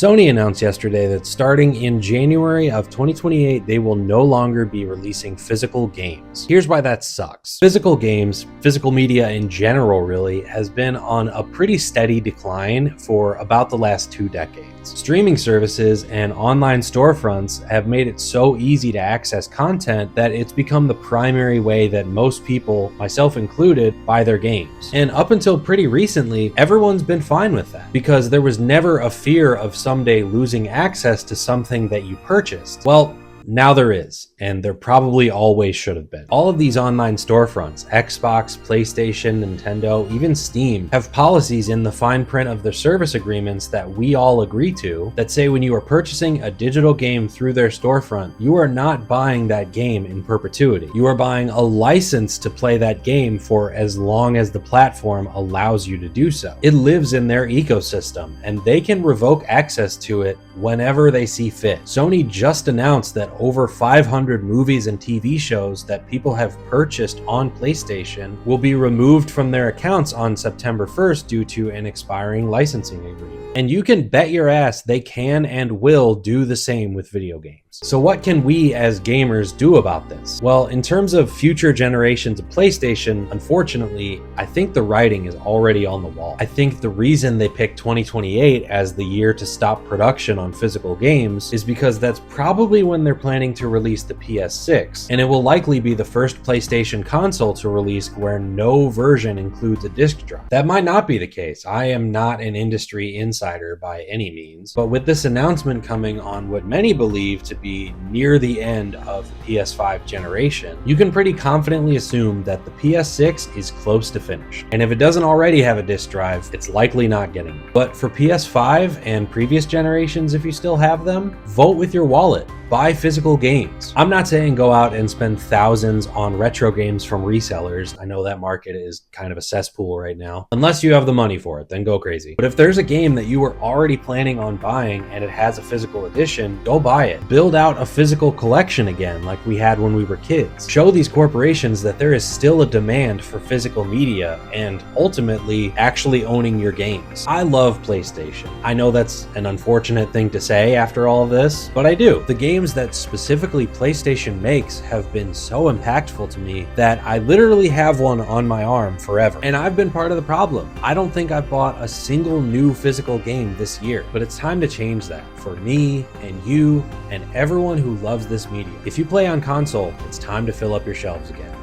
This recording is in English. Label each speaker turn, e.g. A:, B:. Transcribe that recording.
A: Sony announced yesterday that starting in January of 2028, they will no longer be releasing physical games. Here's why that sucks. Physical games, physical media in general really, has been on a pretty steady decline for about the last 2 decades. Streaming services and online storefronts have made it so easy to access content that it's become the primary way that most people, myself included, buy their games. And up until pretty recently, everyone's been fine with that because there was never a fear of someday losing access to something that you purchased. Well, now there is, and there probably always should have been. All of these online storefronts, Xbox, PlayStation, Nintendo, even Steam, have policies in the fine print of their service agreements that we all agree to that say when you are purchasing a digital game through their storefront, you are not buying that game in perpetuity. You are buying a license to play that game for as long as the platform allows you to do so. It lives in their ecosystem, and they can revoke access to it whenever they see fit. Sony just announced that over 500 movies and TV shows that people have purchased on PlayStation will be removed from their accounts on September 1st due to an expiring licensing agreement. And you can bet your ass they can and will do the same with video games. So what can we as gamers do about this? Well, in terms of future generations of PlayStation, unfortunately, I think the writing is already on the wall. I think the reason they picked 2028 as the year to stop production on physical games is because that's probably when they're planning to release the PS6, and it will likely be the first PlayStation console to release where no version includes a disc drive. That might not be the case. I am not an industry insider by any means, but with this announcement coming on what many believe to be near the end of the PS5 generation, you can pretty confidently assume that the PS6 is close to finished. And if it doesn't already have a disc drive, it's likely not getting it. But for PS5 and previous generations, if you still have them, vote with your wallet. Buy physical games. I'm not saying go out and spend thousands on retro games from resellers. I know that market is kind of a cesspool right now. Unless you have the money for it, then go crazy. But if there's a game that you were already planning on buying and it has a physical edition, go buy it. Build out a physical collection again like we had when we were kids. Show these corporations that there is still a demand for physical media and ultimately actually owning your games. I love PlayStation. I know that's an unfortunate thing to say after all of this, but I do. The games that specifically PlayStation makes have been so impactful to me that I literally have one on my arm forever. And I've been part of the problem. I don't think I've bought a single new physical game this year, but it's time to change that for me and you and everyone who loves this medium. If you play on console, it's time to fill up your shelves again.